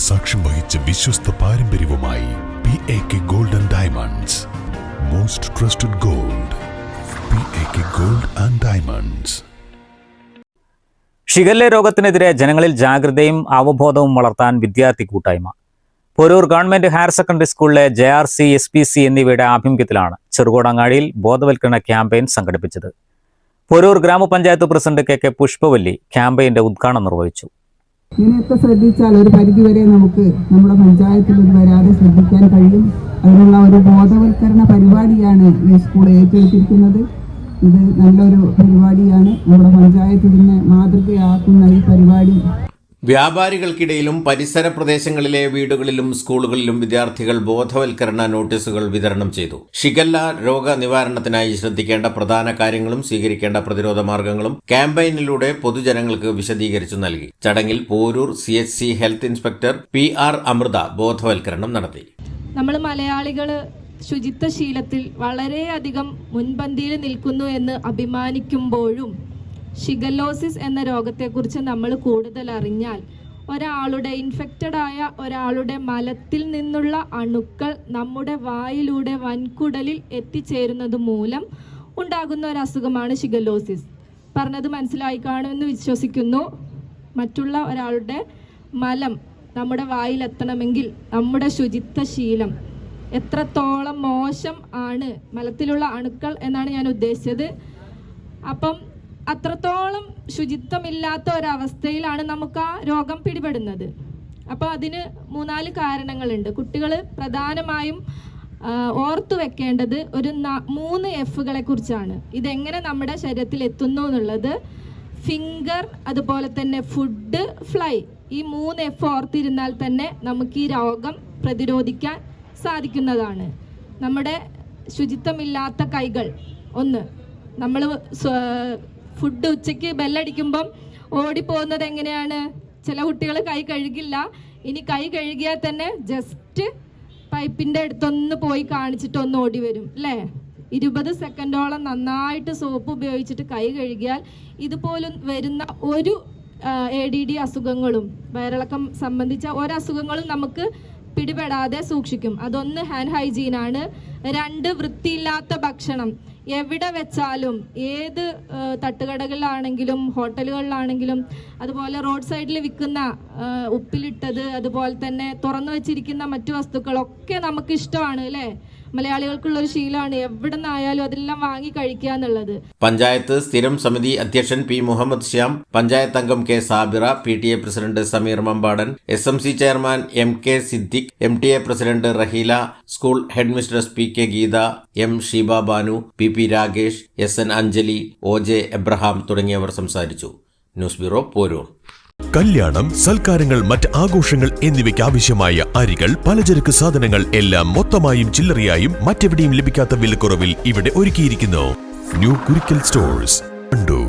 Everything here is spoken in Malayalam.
സാക്ഷ്യം വഹിച്ച വിശ്വസ്ത പാരമ്പര്യവുമായി PAK Gold and Diamonds. Most trusted gold. PAK Gold and Diamonds. Shigella രോഗത്തിനെതിരെ ജനങ്ങളിൽ ജാഗ്രതയും അവബോധവും വളർത്താൻ വിദ്യാർത്ഥി കൂട്ടായ്മ. പോരൂർ ഗവൺമെന്റ് ഹയർ സെക്കൻഡറി സ്കൂളിലെ JRC, SPC എന്നിവയുടെ ആഭിമുഖ്യത്തിലാണ് ചെറുകോടങ്ങാടിയിൽ ബോധവൽക്കരണ ക്യാമ്പയിൻ സംഘടിപ്പിച്ചത്. പോരൂർ ഗ്രാമപഞ്ചായത്ത് പ്രസിഡന്റ് KK പുഷ്പവല്ലി ക്യാമ്പയിന്റെ ഉദ്ഘാടനം നിർവഹിച്ചു. ഇങ്ങനെയൊക്കെ ശ്രദ്ധിച്ചാൽ ഒരു പരിധിവരെ നമുക്ക് നമ്മുടെ പഞ്ചായത്തിൽ ഇത് വരാതെ ശ്രദ്ധിക്കാൻ കഴിയും. അതിനുള്ള ഒരു ബോധവൽക്കരണ പരിപാടിയാണ് ഈ സ്കൂൾ ഏറ്റെടുത്തിരിക്കുന്നത്. ഇത് നല്ലൊരു പരിപാടിയാണ്. നമ്മുടെ പഞ്ചായത്ത് ഇതിനെ മാതൃകയാക്കുന്ന ഈ പരിപാടി വ്യാപാരികൾക്കിടയിലും പരിസര പ്രദേശങ്ങളിലെ വീടുകളിലും സ്കൂളുകളിലും വിദ്യാർത്ഥികൾ ബോധവൽക്കരണ നോട്ടീസുകൾ വിതരണം ചെയ്തു. ഷിഗല്ല രോഗ നിവാരണത്തിനായി ശ്രദ്ധിക്കേണ്ട പ്രധാന കാര്യങ്ങളും സ്വീകരിക്കേണ്ട പ്രതിരോധ മാർഗങ്ങളും ക്യാമ്പയിനിലൂടെ പൊതുജനങ്ങൾക്ക് വിശദീകരിച്ചു നൽകി. ചടങ്ങിൽ Poroor CHC health inspector PR Amritha ബോധവൽക്കരണം നടത്തി. നമ്മൾ മലയാളികൾ ശുചിത്വശീലത്തിൽ വളരെയധികം മുൻപന്തിയിൽ നിൽക്കുന്നു എന്ന് അഭിമാനിക്കുമ്പോഴും ഷിഗല്ലോസിസ് എന്ന രോഗത്തെക്കുറിച്ച് നമ്മൾ കൂടുതൽ അറിഞ്ഞാൽ ഒരാളുടെ ഇൻഫെക്റ്റഡായ ഒരാളുടെ മലത്തിൽ നിന്നുള്ള അണുക്കൾ നമ്മുടെ വായിലൂടെ വൻകുടലിൽ എത്തിച്ചേരുന്നത് മൂലം ഉണ്ടാകുന്ന ഒരു അസുഖമാണ് ഷിഗല്ലോസിസ്. പറഞ്ഞത് മനസ്സിലായി കാണുമെന്ന് വിശ്വസിക്കുന്നു. മറ്റുള്ള ഒരാളുടെ മലം നമ്മുടെ വായിലെത്തണമെങ്കിൽ നമ്മുടെ ശുചിത്വശീലം എത്രത്തോളം മോശം ആണ്, മലത്തിലുള്ള അണുക്കൾ എന്നാണ് ഞാൻ ഉദ്ദേശിച്ചത്. അപ്പം അത്രത്തോളം ശുചിത്വമില്ലാത്ത ഒരവസ്ഥയിലാണ് നമുക്ക് ആ രോഗം പിടിപെടുന്നത്. അപ്പോൾ അതിന് 3-4 കാരണങ്ങളുണ്ട്. കുട്ടികൾ പ്രധാനമായും ഓർത്തു വെക്കേണ്ടത് ഒരു 3 Fകളെ കുറിച്ചാണ്. ഇതെങ്ങനെ നമ്മുടെ ശരീരത്തിൽ എത്തുന്നു എന്നുള്ളത്. ഫിംഗർ, അതുപോലെ തന്നെ ഫുഡ്, ഫ്ലൈ. ഈ 3 F ഓർത്തിരുന്നാൽ തന്നെ നമുക്ക് ഈ രോഗം പ്രതിരോധിക്കാൻ സാധിക്കുന്നതാണ്. നമ്മുടെ ശുചിത്വമില്ലാത്ത കൈകൾ. ഒന്ന്, നമ്മൾ ഫുഡ് ഉച്ചയ്ക്ക് ബെല്ലടിക്കുമ്പം ഓടിപ്പോകുന്നത് എങ്ങനെയാണ്? ചില കുട്ടികൾ കൈ കഴുകില്ല. ഇനി കൈ കഴുകിയാൽ തന്നെ ജസ്റ്റ് പൈപ്പിൻ്റെ അടുത്തൊന്ന് പോയി കാണിച്ചിട്ട് ഒന്ന് ഓടി വരും അല്ലേ? 20 സെക്കൻഡോളം നന്നായിട്ട് സോപ്പ് ഉപയോഗിച്ചിട്ട് കൈ കഴുകിയാൽ ഇതുപോലും വരുന്ന ഒരു ADD അസുഖങ്ങളും വയറിളക്കം സംബന്ധിച്ച ഒരസുഖങ്ങളും നമുക്ക് പിടിപെടാതെ സൂക്ഷിക്കും. അതൊന്ന് ഹാൻഡ് ഹൈജീനാണ്. 2, വൃത്തിയില്ലാത്ത ഭക്ഷണം. എവിടെ വെച്ചാലും, ഏത് തട്ടുകടകളിലാണെങ്കിലും ഹോട്ടലുകളിലാണെങ്കിലും അതുപോലെ റോഡ് സൈഡിൽ വിൽക്കുന്ന ഉപ്പിലിട്ടത്, അതുപോലെ തന്നെ തുറന്നു വെച്ചിരിക്കുന്ന മറ്റു വസ്തുക്കളൊക്കെ നമുക്ക് ഇഷ്ടമാണ് അല്ലേ? മലയാളികൾക്കുള്ളൊരു ശീലമാണ് എവിടെ നിന്നായാലും അതെല്ലാം വാങ്ങി കഴിക്കുക എന്നുള്ളത്. പഞ്ചായത്ത് സ്ഥിരം സമിതി അധ്യക്ഷൻ P. മുഹമ്മദ് ശ്യാം, പഞ്ചായത്ത് അംഗം K. Sabira, PTA president Sameer Mambadan, SMC chairman MK Siddique, MTA president Raheela, school head mistress PK Geetha, M. Sheeba Banu, PP Ragesh, SN Anjali, OJ Abraham തുടങ്ങിയവർ സംസാരിച്ചു. News bureau, Poroor. കല്യാണം, സൽക്കാരങ്ങൾ, മറ്റ് ആഘോഷങ്ങൾ എന്നിവയ്ക്ക് ആവശ്യമായ അരികൾ, പലചരക്ക് സാധനങ്ങൾ എല്ലാം മൊത്തമായും ചില്ലറയായും മറ്റെവിടെയും ലഭിക്കാത്ത വിലക്കുറവിൽ ഇവിടെ ഒരുക്കിയിരിക്കുന്നു. New Kurikkal stores, Wandoor.